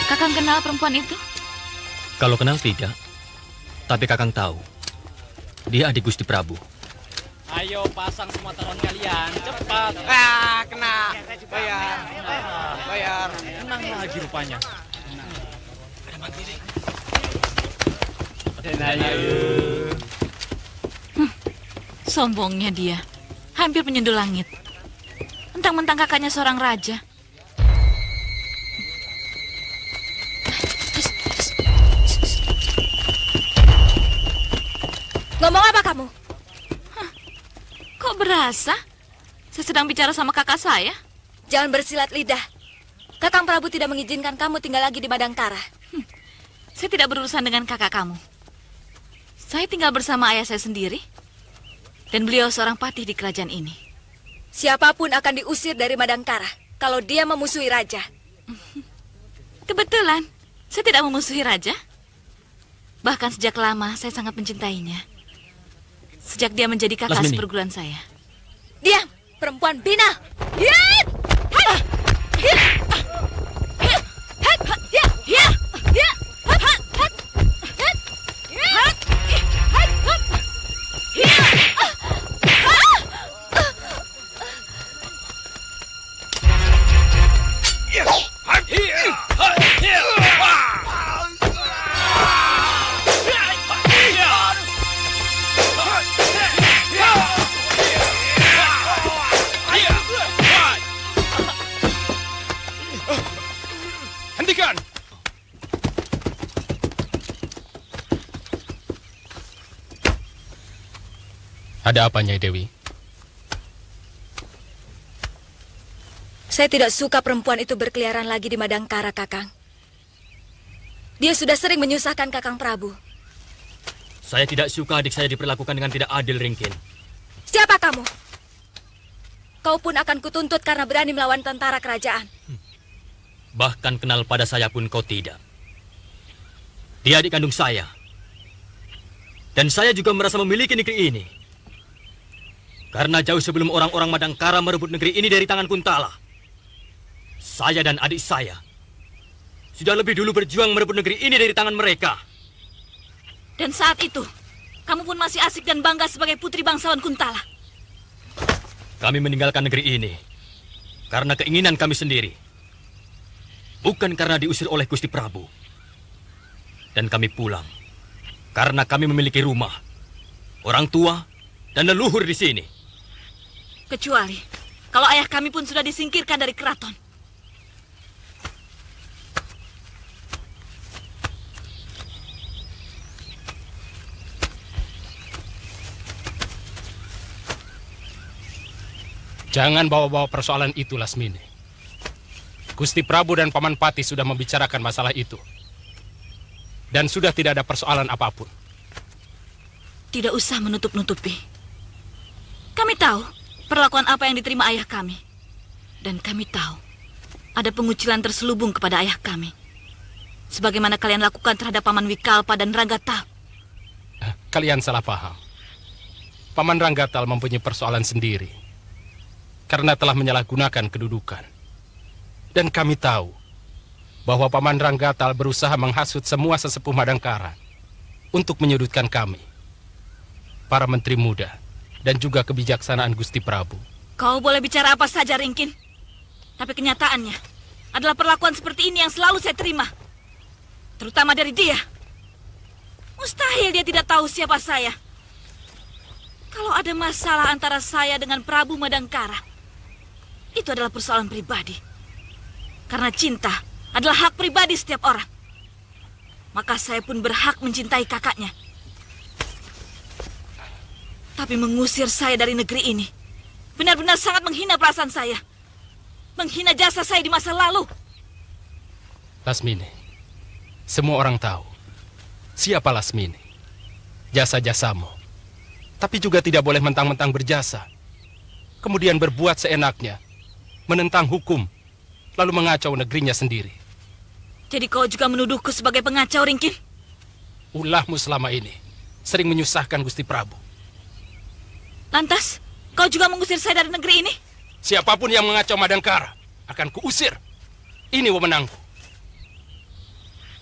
Kakang kenal perempuan itu? Kalau kenal tidak, tapi Kakang tahu. Dia adik Gusti Prabu. Ayo pasang semua talon kalian, cepat. Kena. Bayar. Bayar. Menang lagi rupanya. Ada mandiri. Sombongnya dia. Hampir menyentuh langit. Mentang-mentang kakaknya seorang raja. Ngomong apa kamu? Kok berasa? Saya sedang bicara sama kakak saya. Jangan bersilat lidah. Kakang Prabu tidak mengizinkan kamu tinggal lagi di Madangkara. Saya tidak berurusan dengan kakak kamu. Saya tinggal bersama ayah saya sendiri. Dan beliau seorang patih di kerajaan ini. Siapapun akan diusir dari Madangkara kalau dia memusuhi raja. Kebetulan, saya tidak memusuhi raja. Bahkan sejak lama saya sangat mencintainya. Sejak dia menjadi kakak Lasmini. seperguruan saya. Diam, perempuan bina. Hiat! Hai! Hiat! Hiat! Hiat! Hiat! Hiat! Hiat! Hiat! Hiat! Hiat! Hiat! Hentikan! Ada apa, Nyai Dewi? Saya tidak suka perempuan itu berkeliaran lagi di Madangkara, Kakang. Dia sudah sering menyusahkan Kakang Prabu. Saya tidak suka adik saya diperlakukan dengan tidak adil, Ringkin. Siapa kamu? Kau pun akan kutuntut karena berani melawan tentara kerajaan. Bahkan kenal pada saya pun kau tidak. Dia adik kandung saya. Dan saya juga merasa memiliki negeri ini. Karena jauh sebelum orang-orang Madangkara merebut negeri ini dari tangan Kuntala, saya dan adik saya sudah lebih dulu berjuang merebut negeri ini dari tangan mereka. Dan saat itu, kamu pun masih asik dan bangga sebagai putri bangsawan Kuntala. Kami meninggalkan negeri ini karena keinginan kami sendiri. Bukan karena diusir oleh Gusti Prabu. Dan kami pulang karena kami memiliki rumah, orang tua, dan leluhur di sini. Kecuali kalau ayah kami pun sudah disingkirkan dari keraton. Jangan bawa-bawa persoalan itu, Lasmini. Gusti Prabu dan Paman Patih sudah membicarakan masalah itu. Dan sudah tidak ada persoalan apapun. Tidak usah menutup-nutupi. Kami tahu perlakuan apa yang diterima ayah kami. Dan kami tahu ada pengucilan terselubung kepada ayah kami. Sebagaimana kalian lakukan terhadap Paman Wikalpa dan Ranggatal. Kalian salah paham. Paman Ranggatal mempunyai persoalan sendiri. Karena telah menyalahgunakan kedudukan. Dan kami tahu bahwa Paman Ranggatal berusaha menghasut semua sesepuh Madangkara untuk menyudutkan kami, para menteri muda, dan juga kebijaksanaan Gusti Prabu. Kau boleh bicara apa saja, Ringkin. Tapi kenyataannya adalah perlakuan seperti ini yang selalu saya terima. Terutama dari dia. Mustahil dia tidak tahu siapa saya. Kalau ada masalah antara saya dengan Prabu Madangkara, itu adalah persoalan pribadi. Karena cinta adalah hak pribadi setiap orang. Maka saya pun berhak mencintai kakaknya. Tapi mengusir saya dari negeri ini benar-benar sangat menghina perasaan saya. Menghina jasa saya di masa lalu. Lasmini, semua orang tahu siapa Lasmini, jasa-jasamu. Tapi juga tidak boleh mentang-mentang berjasa, kemudian berbuat seenaknya, menentang hukum, lalu mengacau negerinya sendiri. Jadi kau juga menuduhku sebagai pengacau, Ringkin? Ulahmu selama ini sering menyusahkan Gusti Prabu. Lantas, kau juga mengusir saya dari negeri ini? Siapapun yang mengacau Madangkara akan kuusir. Ini wewenangku.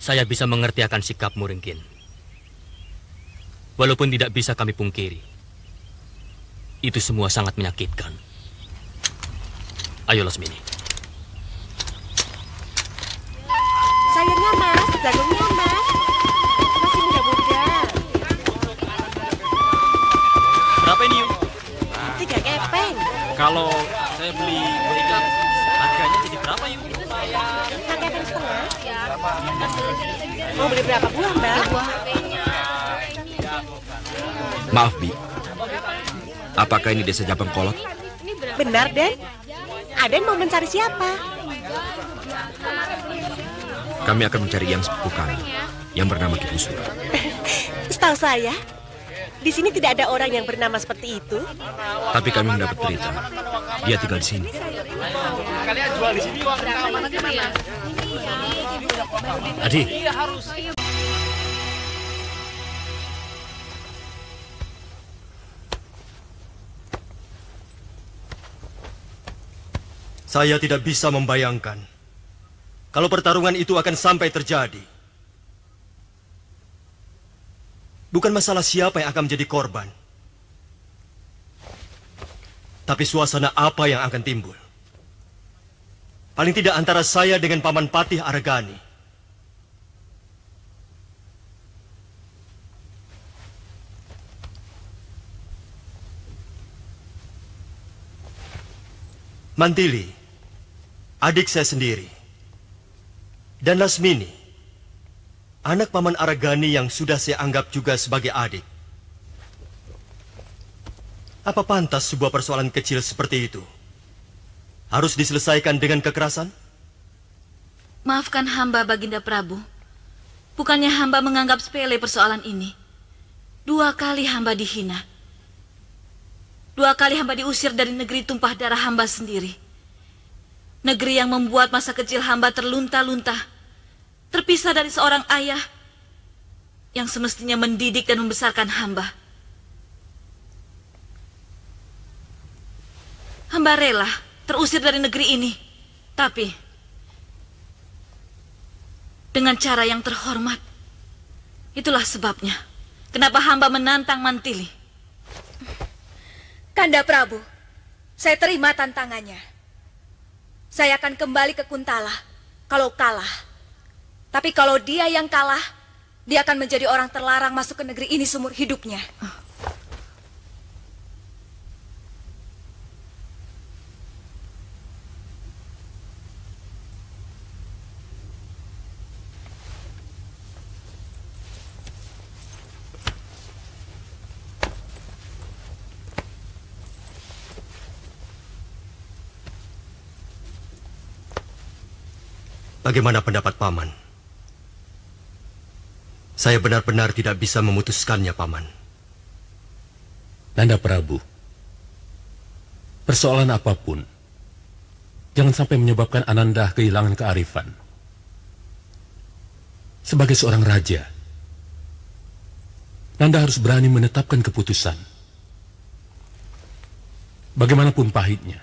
Saya bisa mengerti akan sikapmu, Ringkin. Walaupun tidak bisa kami pungkiri, itu semua sangat menyakitkan. Ayo, Lasmini. Sayurnya Mas, jagungnya Mas. Masih muda-muda. Berapa ini, Yu? 3 kepeng. Kalau saya beli 2 ikan, harganya jadi berapa, Yu? 1,5 kepeng. Mau beli berapa buah, Mbak? Maaf, Bi. Apakah ini desa Jabang Kolot? Benar, Den. Aden mau mencari siapa? Kami akan mencari yang sepupu kami, yang bernama Ki Busura. Setahu saya, di sini tidak ada orang yang bernama seperti itu. Tapi kami mendapat berita, dia tinggal di sini. Kalian jual di sini uang bagaimana? Adi. Iya harus. Saya tidak bisa membayangkan kalau pertarungan itu akan sampai terjadi. Bukan masalah siapa yang akan menjadi korban, tapi suasana apa yang akan timbul. Paling tidak antara saya dengan Paman Patih Aragani. Mantili, adik saya sendiri, dan Lasmini, anak Paman Aragani yang sudah saya anggap juga sebagai adik. Apa pantas sebuah persoalan kecil seperti itu harus diselesaikan dengan kekerasan? Maafkan hamba, Baginda Prabu. Bukannya hamba menganggap sepele persoalan ini. 2 kali hamba dihina. 2 kali hamba diusir dari negeri tumpah darah hamba sendiri. Negeri yang membuat masa kecil hamba terlunta-lunta, terpisah dari seorang ayah yang semestinya mendidik dan membesarkan hamba. Hamba rela terusir dari negeri ini, tapi dengan cara yang terhormat. Itulah sebabnya kenapa hamba menantang Mantili. Kanda Prabu, saya terima tantangannya. Saya akan kembali ke Kuntala kalau kalah. Tapi kalau dia yang kalah, dia akan menjadi orang terlarang masuk ke negeri ini seumur hidupnya. Bagaimana pendapat Paman? Saya benar-benar tidak bisa memutuskannya, Paman. Nanda Prabu, persoalan apapun, jangan sampai menyebabkan Ananda kehilangan kearifan. Sebagai seorang raja, Nanda harus berani menetapkan keputusan. Bagaimanapun pahitnya.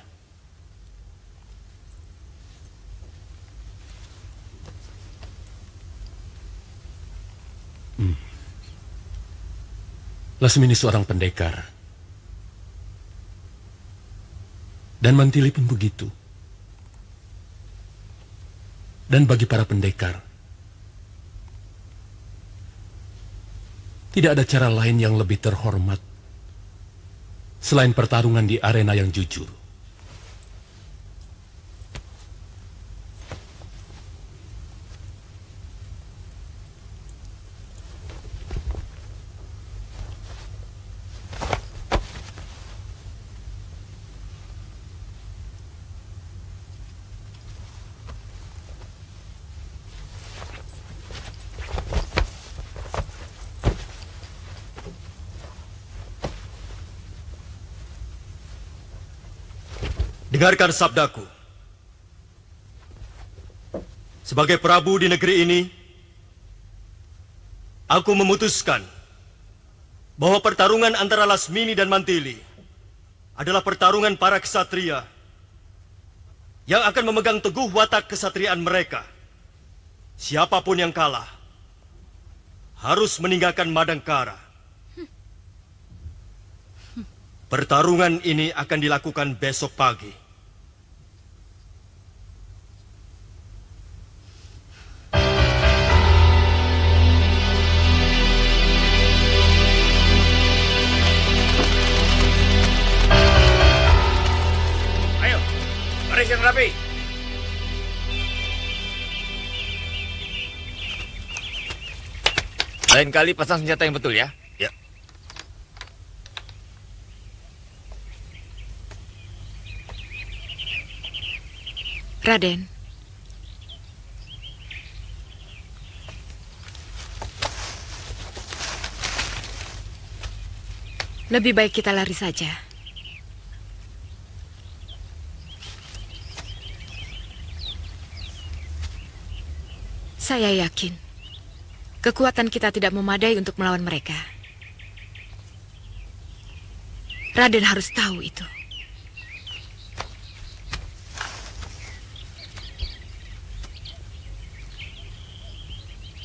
Lasmini seorang pendekar. Dan Mantili pun begitu. Dan bagi para pendekar, tidak ada cara lain yang lebih terhormat selain pertarungan di arena yang jujur. Dengarkan sabdaku. Sebagai Prabu di negeri ini, aku memutuskan bahwa pertarungan antara Lasmini dan Mantili adalah pertarungan para ksatria yang akan memegang teguh watak kesatriaan mereka siapapun yang kalah harus meninggalkan Madangkara. Pertarungan ini akan dilakukan besok pagi. Ayo, baris yang rapi. Lain kali pasang senjata yang betul ya. Ya. Raden. Lebih baik kita lari saja. Saya yakin kekuatan kita tidak memadai untuk melawan mereka. Raden harus tahu itu.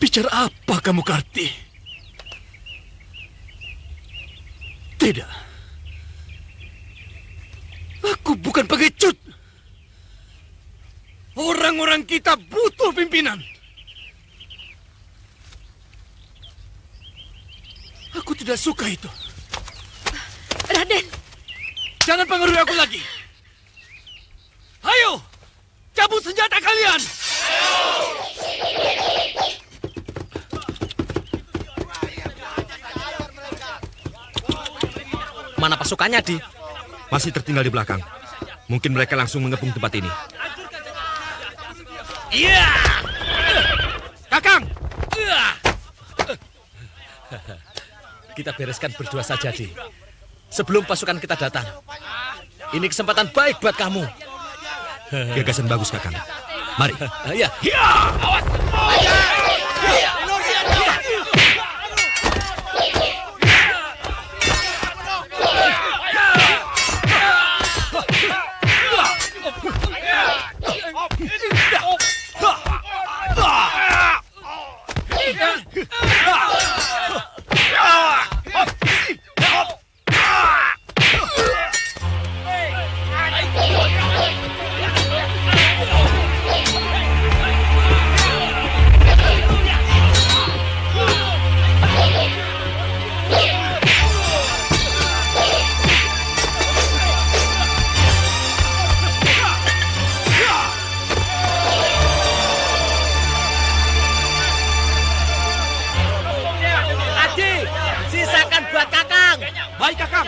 Bicara apa kamu, Karti? Tidak. Aku bukan pengecut. Orang-orang kita butuh pimpinan. Aku tidak suka itu. Raden! Jangan pengaruhi aku lagi. Ayo, cabut senjata kalian. Mana pasukannya, Di? Masih tertinggal di belakang. Mungkin mereka langsung mengepung tempat ini. Iya! Kakang! Kita bereskan berdua saja, Di. Sebelum pasukan kita datang. Ini kesempatan baik buat kamu. Gagasan bagus, Kakang. Mari. Ya. Awas! Baik, Kakang.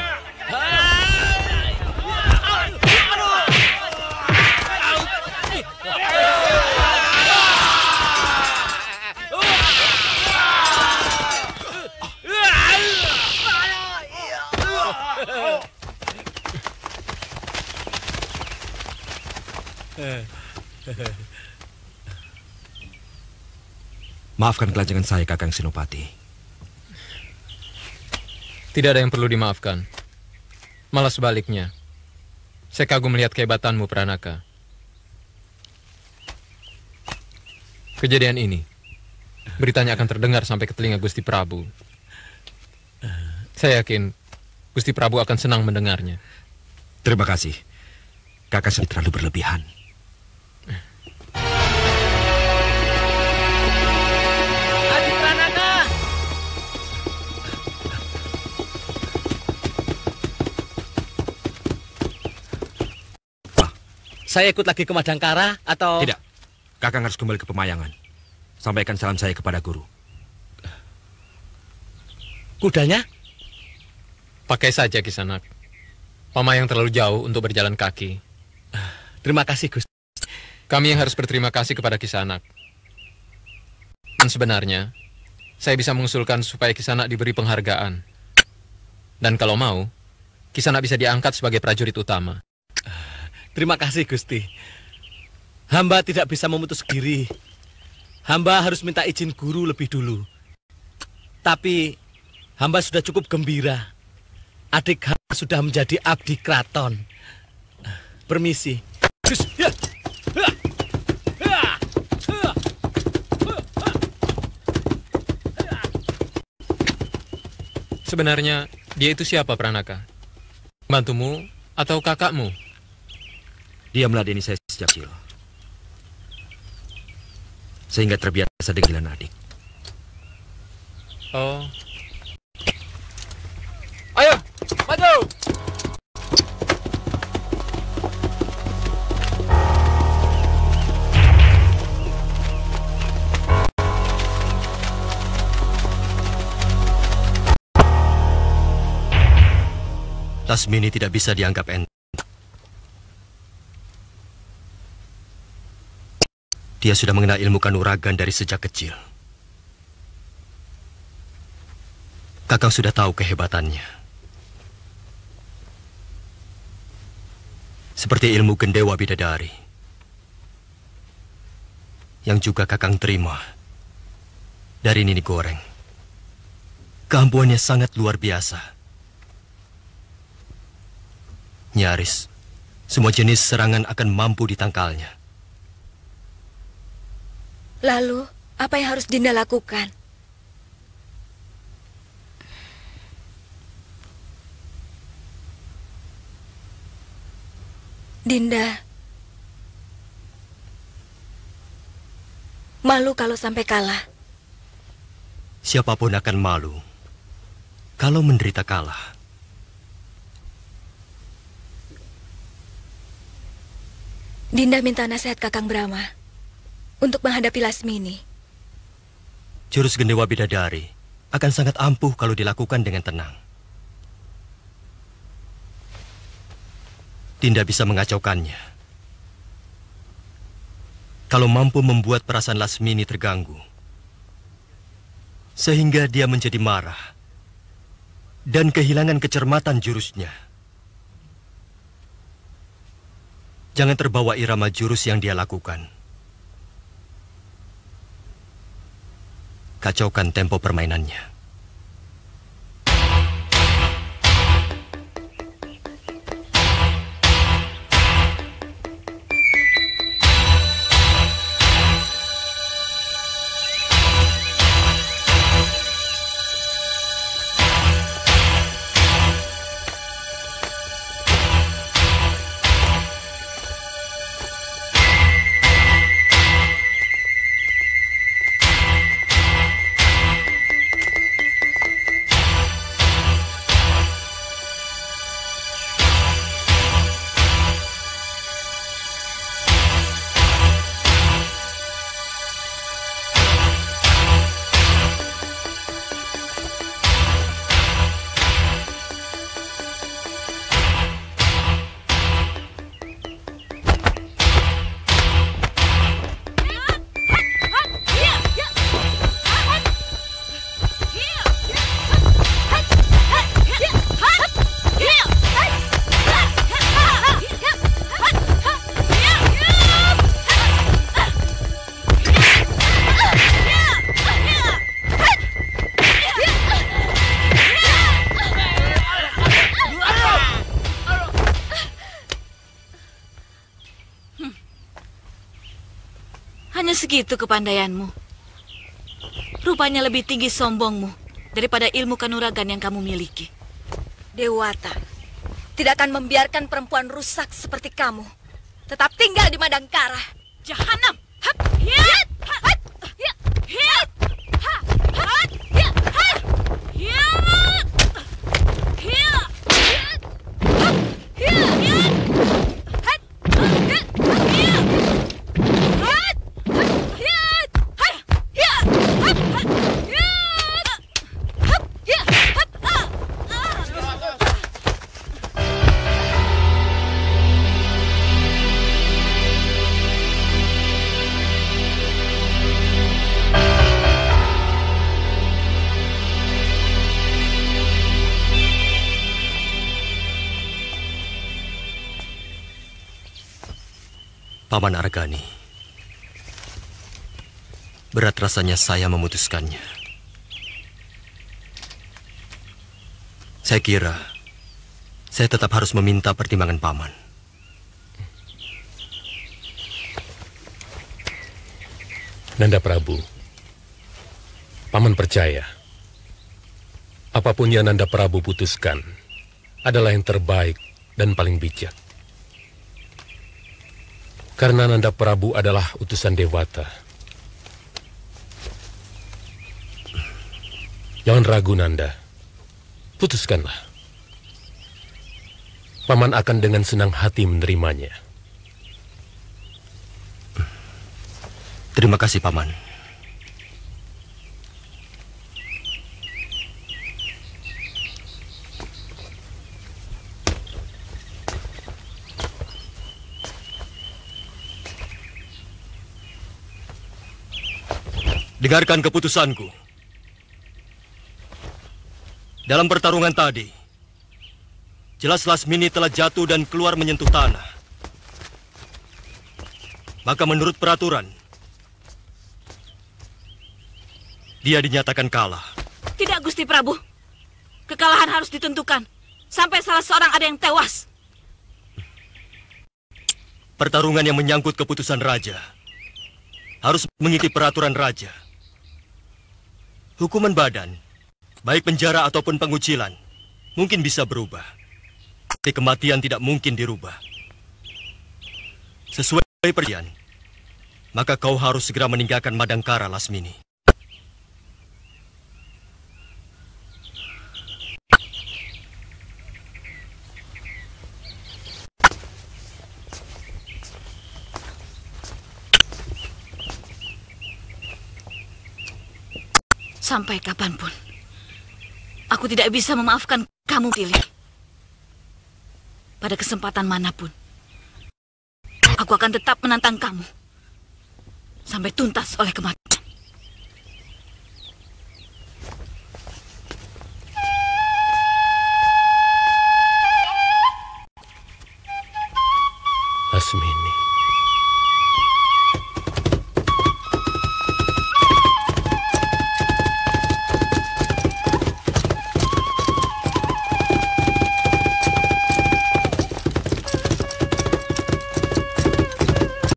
Maafkan kelancangan saya, Kakang Senopati. Tidak ada yang perlu dimaafkan. Malah sebaliknya. Saya kagum melihat kehebatanmu, Pranaka. Kejadian ini, beritanya akan terdengar sampai ke telinga Gusti Prabu. Saya yakin Gusti Prabu akan senang mendengarnya. Terima kasih. Kakang sudah terlalu berlebihan. Adi Pranaka! Saya ikut lagi ke Madangkara atau... Tidak. Kakang harus kembali ke Pemayangan. Sampaikan salam saya kepada guru. Kudanya? Pakai saja, Kisanak. Pamayang terlalu jauh untuk berjalan kaki. Terima kasih, Gusti. Kami yang harus berterima kasih kepada Kisanak. Dan sebenarnya, saya bisa mengusulkan supaya Kisanak diberi penghargaan. Dan kalau mau, Kisanak bisa diangkat sebagai prajurit utama. Terima kasih, Gusti. Hamba tidak bisa memutus diri. Hamba harus minta izin guru lebih dulu. Tapi hamba sudah cukup gembira. Adik hamba sudah menjadi abdi kraton. Permisi. Sebenarnya dia itu siapa, Pranaka? Bantumu atau kakakmu? Dia meladeni saya sejak kecil. Sehingga terbiasa dengan adik. Oh. Ayo, maju! Lasmini tidak bisa dianggap enteng. Dia sudah mengenal ilmu kanuragan dari sejak kecil. Kakang sudah tahu kehebatannya. Seperti ilmu Gendewa Bidadari. Yang juga Kakang terima dari Nini Goreng. Keampuannya sangat luar biasa. Nyaris, semua jenis serangan akan mampu ditangkalnya. Lalu, apa yang harus Dinda lakukan? Dinda, malu kalau sampai kalah. Siapapun akan malu kalau menderita kalah. Dinda minta nasihat Kakang Brahma untuk menghadapi Lasmini. Jurus Gendewa Bidadari akan sangat ampuh kalau dilakukan dengan tenang. Dinda bisa mengacaukannya. Kalau mampu membuat perasaan Lasmini terganggu, sehingga dia menjadi marah dan kehilangan kecermatan jurusnya. Jangan terbawa irama jurus yang dia lakukan. Kacaukan tempo permainannya. Hanya segitu kepandaianmu. Rupanya lebih tinggi sombongmu daripada ilmu kanuragan yang kamu miliki. Dewata tidak akan membiarkan perempuan rusak seperti kamu tetap tinggal di Madangkara. Jahanam! Hap! Hiat! Hat! Hiat! Hiat! Ha! Hat! Hiat! Hat! Hiat! Hiat! Hiat! Hap! Hiat! Hiat! Hat! Hiat! Hiat! Hat! Hiat! Hat! Hiat! Hap! Hiat! Hap! Hiat! Hap! Paman Argani, berat rasanya saya memutuskannya. Saya kira saya tetap harus meminta pertimbangan paman. Nanda Prabu, paman percaya Apapun yang Nanda Prabu putuskan adalah yang terbaik dan paling bijak. Karena Nanda Prabu adalah utusan Dewata. Jangan ragu, Nanda. Putuskanlah. Paman akan dengan senang hati menerimanya. Terima kasih, Paman. Dengarkan keputusanku. Dalam pertarungan tadi, jelas Lasmini telah jatuh dan keluar menyentuh tanah. Maka menurut peraturan, dia dinyatakan kalah. Tidak, Gusti Prabu. Kekalahan harus ditentukan. Sampai salah seorang ada yang tewas. Pertarungan yang menyangkut keputusan raja harus mengikuti peraturan raja. Hukuman badan, baik penjara ataupun pengucilan, mungkin bisa berubah. Tapi kematian tidak mungkin dirubah. Sesuai perjanjian, maka kau harus segera meninggalkan Madangkara, Lasmini. Sampai kapanpun, aku tidak bisa memaafkan kamu, Pilih. Pada kesempatan manapun, aku akan tetap menantang kamu sampai tuntas oleh kematian.